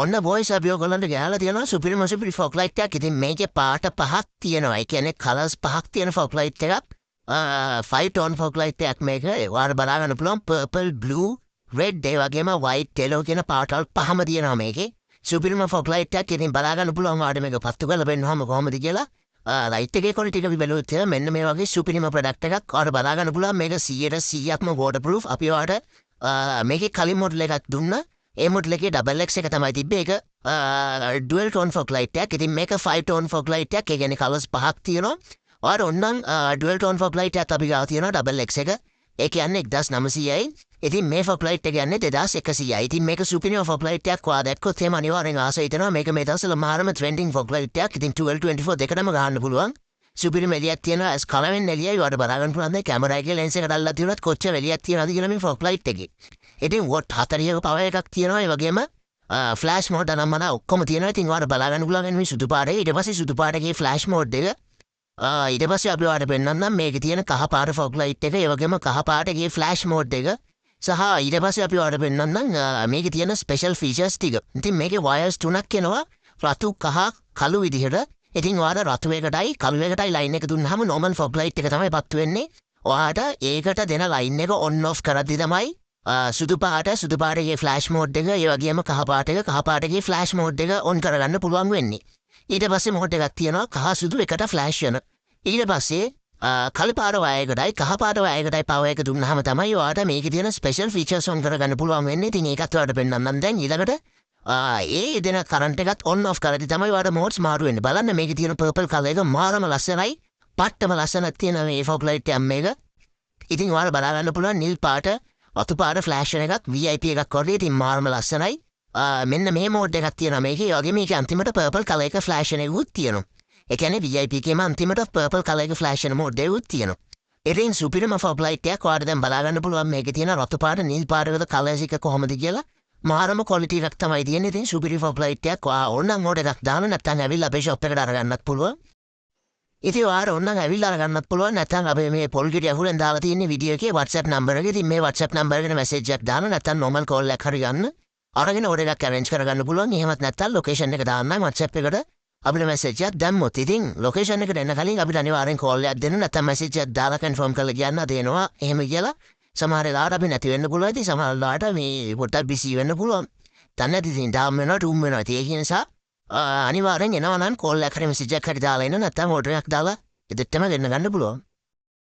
ඔන්න බොයිස් අපි ඔයගොල්ලන්ට ගහලා තියෙනවා සුපිරිම සුපිරි ෆොග් ලයිට් එකක්. ඉතින් මේකේ පාට පහක් තියෙනවා. ඒ කියන්නේ කලර්ස් පහක් තියෙන ෆොග් ලයිට් එකක්. 5 tone ෆොග් ලයිට් එකක් මේක. ඔයාලට බලා ගන්න පුළුවන් purple, blue, red ඒ වගේම white, yellow කියන පාටවල් පහම තියෙනවා මේකේ. සුපිරිම ෆොග් ලයිට් එකක්. ඉතින් බලා ගන්න පුළුවන් ඔයාලට මේක පත්තු කරලා පෙන්නවම කොහොමද කියලා. ලයිට් එකේ ක්වොලිටි එක අපි බැලුවොත් මෙන්න මේ වගේ සුපිරිම ප්‍රොඩක්ට් එකක්. ඔයාලට බලා ගන්න පුළුවන් මේක 100%ක්ම waterproof. අපි ඔයාලට මේකේ කලින් මොඩල් එකක් දුන්නා. ඒ මොඩල් එකේ XXX එක තමයි තිබ්බේ. ඒක ඩුවල් ටෝන් ෆොග් ලයිට් එකක්. ඉතින් මේක 5 ටෝන් ෆොග් ලයිට් එකක්. ඒ කියන්නේ කලර්ස් පහක් තියෙනවා. ඔයාලා ඕනනම් ඩුවල් ටෝන් ෆොග් ලයිට් එකක් අපි ගාව තියෙනවා XXX එක. ඒ කියන්නේ 1900යි. ඉතින් මේ ෆොග් ලයිට් එක කියන්නේ 2100යි. ඉතින් මේක සුපිරිම ෆොග් ලයිට් එකක්. ඔයා දැක්කොත් එහෙම අනිවාර්යෙන් ආසයි හිතෙනවා. මේක මේ දවස්වල මාරම ට්‍රෙන්ඩින් ෆොග් ලයිට් එකක්. ඉතින් 12 24 දෙකටම ගහන්න පුළුවන්. සුපිරිම එළියක් තියෙනවා. කලවෙන් එළියයි ඔයාලට බලා ගන්න පුළුවන්. දැන් කැමරා එකේ ලෙන්ස් එක දාලා තියුණත් කොච්චර එළියක් තියෙනවද කියලා මේ ෆොග් ලයිට් එකේ. ඉතින් වොට් 40ක පවර් එකක් තියෙනවා. ඒ වගේම ෆ්ලෑෂ් මෝඩ් නම් මන ඔක්කොම තියෙනවා. ඉතින් ඔයාලට බලා ගන්න පුළුවන් මේ සුදු පාටේ. ඊට පස්සේ සුදු පාටේ ෆ්ලෑෂ් මෝඩ් එක. ඊට පස්සේ අපි ඔයාලට පෙන්නන්නම් මේකේ තියෙන කහ පාට ෆොග් ලයිට් එක. ඒ වගේම කහ පාටේ ෆ්ලෑෂ් මෝඩ් එක. සහ ඊට පස්සේ අපි ඔයාලට පෙන්නන්නම් මේකේ තියෙන ස්පෙෂල් ෆීචර්ස් ටික. ඉතින් මේකේ වයර්ස් තුනක් එනවා. රතු කහ කළු විදිහට. ඉතින් ඔයාලට රතු එකටයි කළු එකටයි ලයින් එක දුන්නාම normal fog light එක තමයි පත්තු වෙන්නේ. ඔයාලට ඒකට දෙන ලයින් එක on off කරද්දි තමයි සුදු පාටේ ෆ්ලෑෂ් මෝඩ් එක, ඒ වගේම කහ පාටේ ෆ්ලෑෂ් මෝඩ් එක on කරගන්න පුළුවන් වෙන්නේ. ඊට පස්සේ මෝඩ් එකක් තියෙනවා කහ සුදු එකට ෆ්ලෑෂ් වෙන. ඊට පස්සේ කළු පාට වයරයකටයි කහ පාට වයරයකටයි පවර් එක දුන්නාම තමයි ඔයාලට මේකේ තියෙන ස්පෙෂල් ෆීචර්ස් on කරගන්න පුළුවන් වෙන්නේ. ඉතින් ඒකත් ඔයාලට පෙන්නන්නම් දැන් ඊළඟට ඒ දෙන කරන්ට් එකත් on off කරද්දි තමයි ඔයාලට මෝඩ්ස් මාරු වෙන්නේ. බලන්න මේකේ තියෙන purple color එක මාරම ලස්සනයි. පට්ටම ලස්සනක් තියෙන මේ fog light එක මේක. ඉතින් ඔයාලට බලා ගන්න පුළුවන් නිල් පාට රතු පාට ෆ්ලෑෂ් වෙන එකක් VIP එකක් වගේ. ඉතින් මාරම ලස්සනයි. මෙන්න මේ මෝඩ් එකක් තියෙනවා මේකේ. ඒ වගේම මේකේ අන්තිමට purple color එක ෆ්ලෑෂ් වෙන එකකුත් තියෙනවා. ඒ කියන්නේ VIP එකේම අන්තිමට purple color එක ෆ්ලෑෂ් වෙන මෝඩ් එකකුත් තියෙනවා. ඉතින් සුපිරිම fog light එකක් ඔයාලට දැන් බලා ගන්න පුළුවන් මේකේ තියෙන රතු පාට නිල් පාට වල කලර්ස් එක කොහොමද කියලා. මාරම ක්වොලිටි එකක් තමයි තියෙන්නේ. ඉතින් සුපිරි ෆොග් ලයිට් එකක්. ඔයා ඕනනම් ඕඩර් එකක් දාන්න, නැත්නම් ඇවිල්ලා අපේ ෂොප් එකට අරගන්නත් පුළුවන්. ඉතින් ඔයාලා ඕනනම් ඇවිල්ලා අරගන්නත් පුළුවන්. නැත්නම් අපේ මේ පොල්ගිරිය අහුරෙන් දාලා තියෙන වීඩියෝ එකේ WhatsApp නම්බර් එක. ඉතින් මේ WhatsApp නම්බර් එකට මැසේජ් එකක් දාන්න, නැත්නම් normal call එකක් හරි ගන්න. අරගෙන ඕඩර් එකක් arrange කරගන්න පුළුවන්. එහෙමත් නැත්නම් location එක දාන්න WhatsApp එකට අපිට මැසේජ් එකක් දැම්මොත්. ඉතින් location එකට එන්න කලින් අපිට අනිවාර්යෙන් call එකක් දෙන්න, නැත්නම් මැසේජ් එකක් දාලා confirm කරලා කියන්න දෙනවා. එහෙම කියලා සමහර වෙලාවට අපි නැති වෙන්න පුළුවන්. ඉතින් සමහර වෙලාවට මේ පොඩ්ඩක් busy වෙන්න පුළුවන්. තන්න ඉතින් දාම් වෙනවා ටූම් වෙනවා. ඒක නිසා අනිවාර්යෙන් එනවා නම් කෝල් එකක් හරි මෙසේජ් එකක් හරි දාලා එන්න, නැත්නම් ඕඩර් එකක් දාලා එදෙට්ටම දෙන්න ගන්න පුළුවන්.